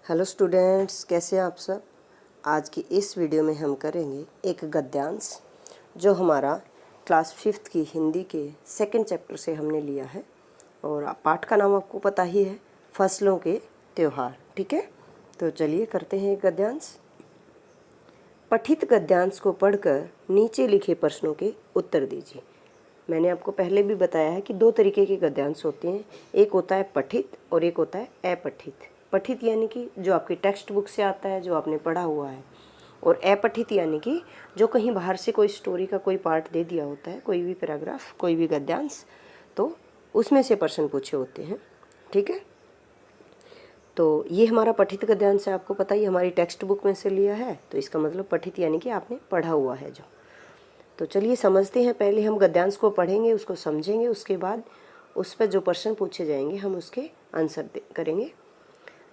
Hello students, कैसे हैं आप सब। आज की इस वीडियो में हम करेंगे एक गद्यांश जो हमारा क्लास 5th की हिंदी के सेकंड चैप्टर से हमने लिया है। और पाठ का नाम आपको पता ही है, फसलों के त्योहार। ठीक है, तो चलिए करते हैं एक गद्यांश। पठित गद्यांश को पढ़कर नीचे लिखे प्रश्नों के उत्तर दीजिए। मैंने आपको पहले भी बताया है कि दो तरीके के गद्यांश होते हैं, एक होता है पठित और एक होता है अपठित। पठित यानी कि जो आपकी टेक्स्ट बुक से आता है, जो आपने पढ़ा हुआ है, और अपठित यानी कि जो कहीं बाहर से कोई स्टोरी का कोई पार्ट दे दिया होता है, कोई भी पैराग्राफ, कोई भी गद्यांश, तो उसमें से प्रश्न पूछे होते हैं। ठीक है, तो ये हमारा पठित गद्यांश है, आपको पता ही हमारी टेक्स्ट बुक में से लिया है, तो इसका मतलब पठित यानी कि आपने पढ़ा हुआ है जो। तो चलिए समझते हैं। पहले हम गद्यांश को पढ़ेंगे, उसको समझेंगे, उसके बाद उस पर जो प्रश्न पूछे जाएंगे हम उसके आंसर करेंगे।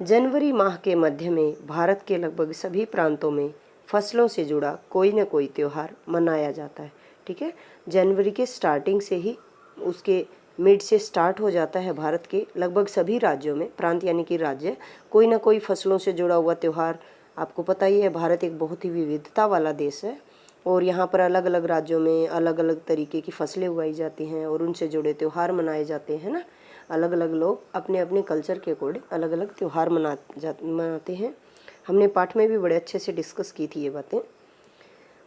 जनवरी माह के मध्य में भारत के लगभग सभी प्रांतों में फसलों से जुड़ा कोई न कोई त्यौहार मनाया जाता है। ठीक है, जनवरी के स्टार्टिंग से ही, उसके मिड से स्टार्ट हो जाता है भारत के लगभग सभी राज्यों में, प्रांत यानी कि राज्य, कोई ना कोई फसलों से जुड़ा हुआ त्यौहार। आपको पता ही है, भारत एक बहुत ही विविधता वाला देश है और यहाँ पर अलग अलग राज्यों में अलग अलग तरीके की फसलें उगाई जाती हैं और उनसे जुड़े त्यौहार मनाए जाते हैं ना। अलग अलग लोग अपने अपने कल्चर के अकॉर्डिंग अलग अलग त्यौहार मनाते हैं। हमने पाठ में भी बड़े अच्छे से डिस्कस की थी ये बातें।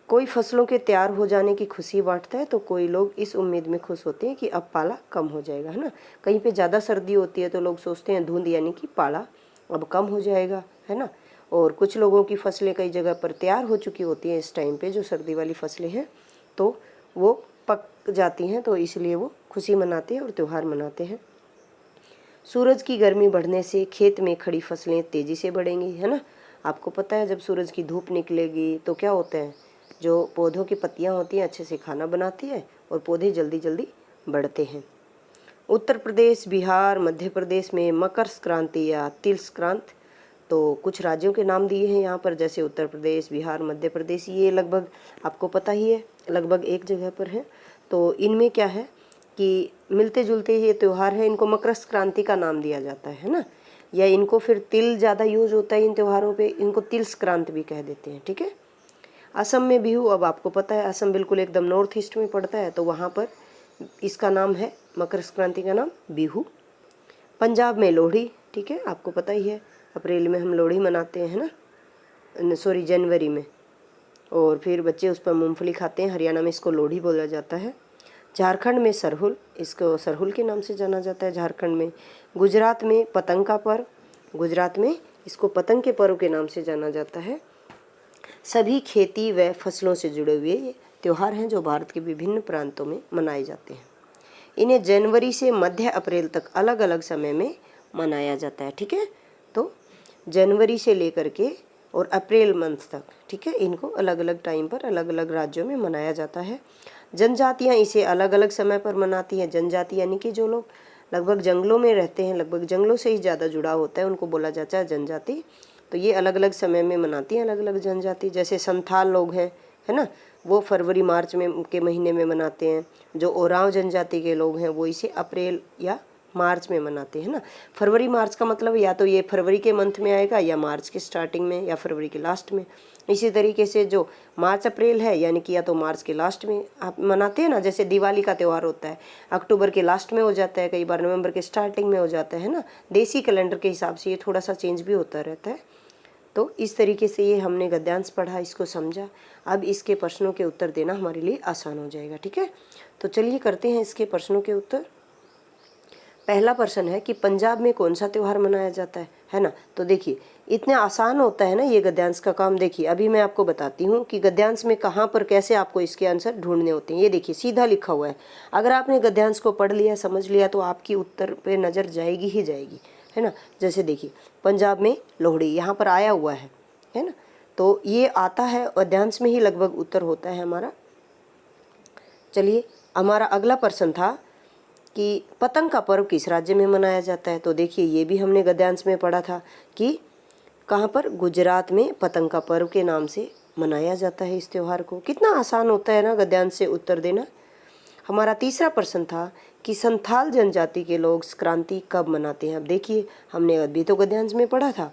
कोई फसलों के तैयार हो जाने की खुशी बांटता है, तो कोई लोग इस उम्मीद में खुश होते हैं कि अब पाला कम हो जाएगा, है ना। कहीं पे ज़्यादा सर्दी होती है तो लोग सोचते हैं धुंध यानी कि पाला अब कम हो जाएगा, है ना। और कुछ लोगों की फसलें कई जगह पर तैयार हो चुकी होती हैं इस टाइम पे, जो सर्दी वाली फसलें हैं, तो वो पक जाती हैं, तो इसलिए वो खुशी मनाते हैं और त्यौहार मनाते हैं। सूरज की गर्मी बढ़ने से खेत में खड़ी फसलें तेज़ी से बढ़ेंगी, है ना। आपको पता है जब सूरज की धूप निकलेगी तो क्या होता है, जो पौधों की पत्तियां होती हैं अच्छे से खाना बनाती है और पौधे जल्दी जल्दी बढ़ते हैं। उत्तर प्रदेश, बिहार, मध्य प्रदेश में मकर संक्रांति या तिल संक्रांत, तो कुछ राज्यों के नाम दिए हैं यहाँ पर, जैसे उत्तर प्रदेश, बिहार, मध्य प्रदेश, ये लगभग आपको पता ही है लगभग एक जगह पर है। तो इनमें क्या है कि मिलते जुलते ये त्यौहार है, इनको मकर संक्रांति का नाम दिया जाता है ना। या इनको फिर तिल ज़्यादा यूज होता है इन त्योहारों पे, इनको तिल संक्रांत भी कह देते हैं। ठीक है, असम में बिहू, अब आपको पता है असम बिल्कुल एकदम नॉर्थ ईस्ट में पड़ता है, तो वहाँ पर इसका नाम है, मकर संक्रांति का नाम बिहू। पंजाब में लोहड़ी, ठीक है, आपको पता ही है अप्रैल में हम लोहड़ी मनाते हैं ना, सॉरी जनवरी में, और फिर बच्चे उस पर मूंगफली खाते हैं। हरियाणा में इसको लोहड़ी बोला जाता है। झारखंड में सरहुल, इसको सरहुल के नाम से जाना जाता है झारखंड में। गुजरात में पतंग का पर्व, गुजरात में इसको पतंग के पर्व के नाम से जाना जाता है। सभी खेती व फसलों से जुड़े हुए ये त्यौहार हैं जो भारत के विभिन्न प्रांतों में मनाए जाते हैं। इन्हें जनवरी से मध्य अप्रैल तक अलग अलग समय में मनाया जाता है। ठीक है, तो जनवरी से लेकर के और अप्रैल मंथ तक, ठीक है, इनको अलग अलग टाइम पर अलग अलग राज्यों में मनाया जाता है। जनजातियाँ इसे अलग अलग समय पर मनाती हैं। जनजाति यानी कि जो लोग लगभग जंगलों में रहते हैं, लगभग जंगलों से ही ज़्यादा जुड़ाव होता है, उनको बोला जाता है जनजाति। तो ये अलग अलग समय में मनाती हैं अलग अलग जनजाति। जैसे संथाल लोग हैं, है ना, वो फरवरी मार्च में के महीने में मनाते हैं। जो ओरांव जनजाति के लोग हैं वो इसे अप्रैल या मार्च में मनाते हैं ना। फरवरी मार्च का मतलब या तो ये फरवरी के मंथ में आएगा या मार्च के स्टार्टिंग में या फरवरी के लास्ट में। इसी तरीके से जो मार्च अप्रैल है यानी कि या तो मार्च के लास्ट में आप मनाते हैं ना, जैसे दिवाली का त्यौहार होता है अक्टूबर के लास्ट में हो जाता है, कई बार नवंबर के स्टार्टिंग में हो जाता है ना। देसी कैलेंडर के हिसाब से ये थोड़ा सा चेंज भी होता रहता है। तो इस तरीके से ये हमने गद्यांश पढ़ा, इसको समझा। अब इसके प्रश्नों के उत्तर देना हमारे लिए आसान हो जाएगा। ठीक है, तो चलिए करते हैं इसके प्रश्नों के उत्तर। पहला प्रश्न है कि पंजाब में कौन सा त्यौहार मनाया जाता है ना। तो देखिए इतना आसान होता है ना ये गद्यांश का काम। देखिए अभी मैं आपको बताती हूँ कि गद्यांश में कहाँ पर कैसे आपको इसके आंसर ढूंढने होते हैं। ये देखिए सीधा लिखा हुआ है। अगर आपने गद्यांश को पढ़ लिया, समझ लिया, तो आपकी उत्तर पे नज़र जाएगी ही जाएगी, है ना। जैसे देखिए पंजाब में लोहड़ी यहाँ पर आया हुआ है ना, तो ये आता है गद्यांश में ही लगभग उत्तर होता है हमारा। चलिए हमारा अगला प्रश्न था कि पतंग का पर्व किस राज्य में मनाया जाता है। तो देखिए ये भी हमने गद्यांश में पढ़ा था कि कहाँ पर, गुजरात में पतंग का पर्व के नाम से मनाया जाता है इस त्यौहार को। कितना आसान होता है ना गद्यांश से उत्तर देना। हमारा तीसरा प्रश्न था कि संथाल जनजाति के लोग संक्रांति कब मनाते हैं। अब देखिए हमने अभी तो गद्यांश में पढ़ा था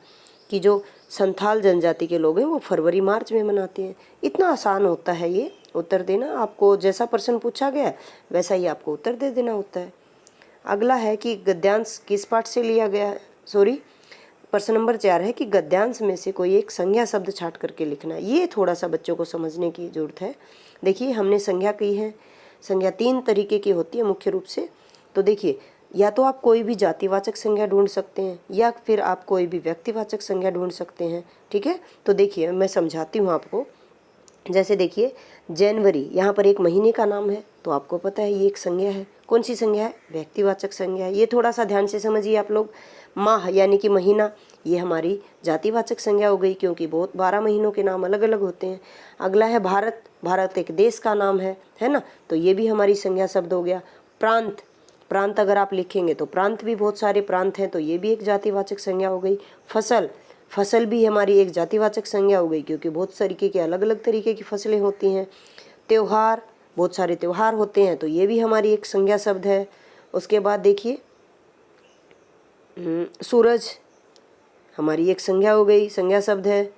कि जो संथाल जनजाति के लोग हैं वो फरवरी मार्च में मनाते हैं। इतना आसान होता है ये उत्तर देना। आपको जैसा प्रश्न पूछा गया है वैसा ही आपको उत्तर दे देना होता है। अगला है कि गद्यांश किस पाठ से लिया गया है। प्रश्न नंबर 4 है कि गद्यांश में से कोई एक संज्ञा शब्द छांट करके लिखना है। ये थोड़ा सा बच्चों को समझने की ज़रूरत है। देखिए हमने संज्ञा की है। संज्ञा 3 तरीके की होती है मुख्य रूप से। तो देखिए या तो आप कोई भी जातिवाचक संज्ञा ढूंढ सकते हैं या फिर आप कोई भी व्यक्तिवाचक संज्ञा ढूंढ सकते हैं। ठीक है, तो देखिए मैं समझाती हूँ आपको। जैसे देखिए जनवरी, यहाँ पर एक महीने का नाम है तो आपको पता है ये एक संज्ञा है। कौन सी संज्ञा है? व्यक्तिवाचक संज्ञा है। ये थोड़ा सा ध्यान से समझिए आप लोग। माह यानी कि महीना, ये हमारी जातिवाचक संज्ञा हो गई क्योंकि बहुत 12 महीनों के नाम अलग अलग होते हैं। अगला है भारत, भारत एक देश का नाम है ना, तो ये भी हमारी संज्ञा शब्द हो गया। प्रांत, प्रांत अगर आप लिखेंगे तो प्रांत भी बहुत सारे प्रांत हैं तो ये भी एक जातिवाचक संज्ञा हो गई। फसल, फसल भी हमारी एक जातिवाचक संज्ञा हो गई क्योंकि बहुत तरीके के अलग अलग तरीके की फसलें होती हैं। त्योहार, बहुत सारे त्योहार होते हैं तो ये भी हमारी एक संज्ञा शब्द है। उसके बाद देखिए सूरज हमारी एक संज्ञा हो गई, संज्ञा शब्द है।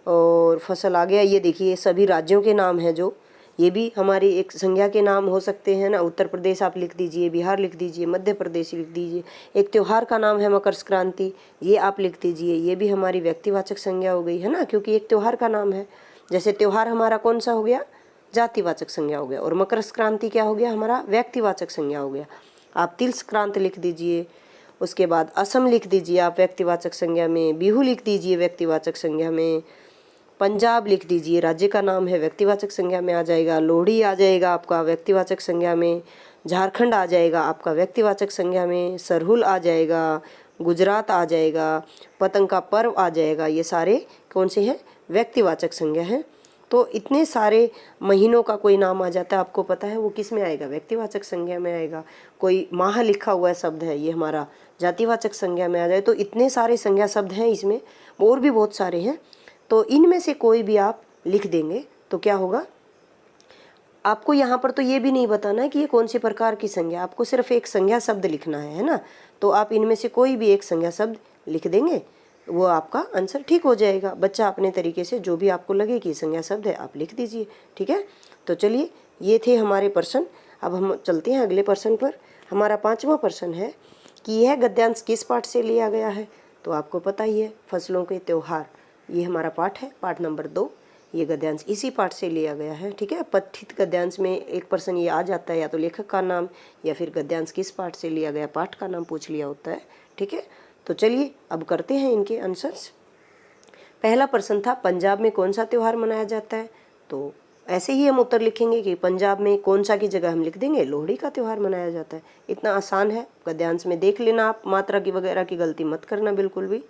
और फसल आ गया। ये देखिए सभी राज्यों के नाम हैं जो, ये भी हमारी एक संज्ञा के नाम हो सकते हैं ना। उत्तर प्रदेश आप लिख दीजिए, बिहार लिख दीजिए, मध्य प्रदेश लिख दीजिए। एक त्योहार का नाम है मकर संक्रांति, ये आप लिख दीजिए, ये भी हमारी व्यक्तिवाचक संज्ञा हो गई है ना, क्योंकि एक त्योहार का नाम है। जैसे त्योहार हमारा कौन सा हो गया? जातिवाचक संज्ञा हो गया। और मकर संक्रांति क्या हो गया? हमारा व्यक्तिवाचक संज्ञा हो गया। आप तिल संक्रांत लिख दीजिए। उसके बाद असम लिख दीजिए आप व्यक्तिवाचक संज्ञा में। बिहू लिख दीजिए व्यक्तिवाचक संज्ञा में। पंजाब लिख दीजिए, राज्य का नाम है, व्यक्तिवाचक संज्ञा में आ जाएगा। लोहड़ी आ जाएगा आपका व्यक्तिवाचक संज्ञा में। झारखंड आ जाएगा आपका व्यक्तिवाचक संज्ञा में। सरहुल आ जाएगा, गुजरात आ जाएगा, पतंग का पर्व आ जाएगा। ये सारे कौन से हैं? व्यक्तिवाचक संज्ञा हैं। तो इतने सारे महीनों का कोई नाम आ जाता है, आपको पता है वो किस में आएगा? व्यक्तिवाचक संज्ञा में आएगा। कोई माह लिखा हुआ शब्द है, ये हमारा जातिवाचक संज्ञा में आ जाए। तो इतने सारे संज्ञा शब्द हैं इसमें, और भी बहुत सारे हैं। तो इनमें से कोई भी आप लिख देंगे तो क्या होगा? आपको यहाँ पर तो ये भी नहीं बताना है कि ये कौन सी प्रकार की संज्ञा, आपको सिर्फ एक संज्ञा शब्द लिखना है ना। तो आप इनमें से कोई भी एक संज्ञा शब्द लिख देंगे, वो आपका आंसर ठीक हो जाएगा। बच्चा अपने तरीके से जो भी आपको लगे कि संज्ञा शब्द है आप लिख दीजिए। ठीक है, तो चलिए ये थे हमारे प्रश्न। अब हम चलते हैं अगले प्रश्न पर। हमारा 5वां प्रश्न है कि यह गद्यांश किस पाठ से लिया गया है। तो आपको पता ही है, फसलों के त्योहार, ये हमारा पाठ है, पाठ नंबर 2। ये गद्यांश इसी पाठ से लिया गया है। ठीक है, पठित गद्यांश में एक प्रश्न ये आ जाता है, या तो लेखक का नाम या फिर गद्यांश किस पाठ से लिया गया, पाठ का नाम पूछ लिया होता है। ठीक है, तो चलिए अब करते हैं इनके आंसर्स। पहला प्रश्न था पंजाब में कौन सा त्यौहार मनाया जाता है। तो ऐसे ही हम उत्तर लिखेंगे कि पंजाब में कौन सा की जगह हम लिख देंगे लोहड़ी का त्यौहार मनाया जाता है। इतना आसान है, गद्यांश में देख लेना आप, मात्रा की वगैरह की गलती मत करना बिल्कुल भी।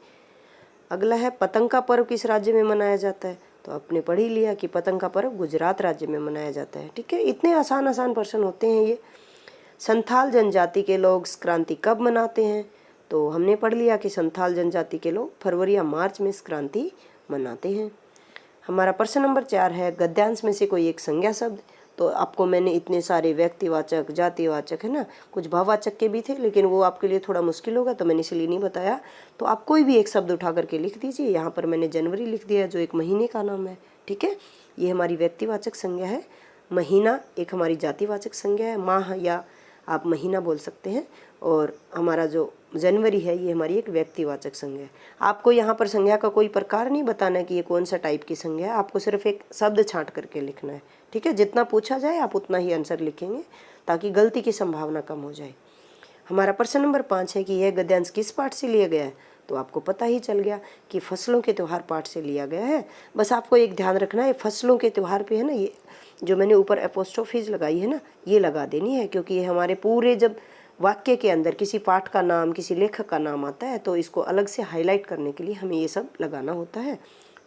अगला है पतंग का पर्व किस राज्य में मनाया जाता है। तो आपने पढ़ ही लिया कि पतंग का पर्व गुजरात राज्य में मनाया जाता है। ठीक है, इतने आसान आसान प्रश्न होते हैं ये। संथाल जनजाति के लोग संक्रांति कब मनाते हैं। तो हमने पढ़ लिया कि संथाल जनजाति के लोग फरवरी या मार्च में संक्रांति मनाते हैं। हमारा प्रश्न नंबर 4 है गद्यांश में से कोई एक संज्ञा शब्द। तो आपको मैंने इतने सारे व्यक्तिवाचक, जातिवाचक, है ना, कुछ भाववाचक के भी थे, लेकिन वो आपके लिए थोड़ा मुश्किल होगा तो मैंने इसलिए नहीं बताया। तो आप कोई भी एक शब्द उठा करके लिख दीजिए। यहाँ पर मैंने जनवरी लिख दिया जो एक महीने का नाम है। ठीक है, ये हमारी व्यक्तिवाचक संज्ञा है। महीना एक हमारी जातिवाचक संज्ञा है, माह या आप महीना बोल सकते हैं। और हमारा जो जनवरी है ये हमारी एक व्यक्तिवाचक संज्ञा है। आपको यहाँ पर संज्ञा का कोई प्रकार नहीं बताना कि ये कौन सा टाइप की संज्ञा है, आपको सिर्फ एक शब्द छांट करके लिखना है। ठीक है, जितना पूछा जाए आप उतना ही आंसर लिखेंगे ताकि गलती की संभावना कम हो जाए। हमारा प्रश्न नंबर 5 है कि यह गद्यांश किस पाठ से लिया गया है। तो आपको पता ही चल गया कि फसलों के त्यौहार पाठ से लिया गया है। बस आपको एक ध्यान रखना है, फसलों के त्यौहार पे है ना, ये जो मैंने ऊपर एपोस्ट्रोफीज लगाई है ना, ये लगा देनी है, क्योंकि ये हमारे पूरे जब वाक्य के अंदर किसी पाठ का नाम, किसी लेखक का नाम आता है तो इसको अलग से हाईलाइट करने के लिए हमें ये सब लगाना होता है।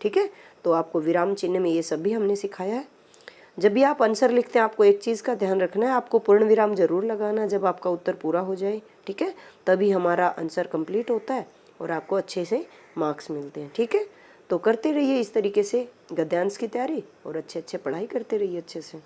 ठीक है, तो आपको विराम चिन्ह में ये सब भी हमने सिखाया है। जब भी आप आंसर लिखते हैं आपको एक चीज़ का ध्यान रखना है, आपको पूर्ण विराम जरूर लगाना जब आपका उत्तर पूरा हो जाए। ठीक है, तभी हमारा आंसर कंप्लीट होता है और आपको अच्छे से मार्क्स मिलते हैं। ठीक है, तो करते रहिए इस तरीके से गद्यांश की तैयारी और अच्छे अच्छे पढ़ाई करते रहिए अच्छे से।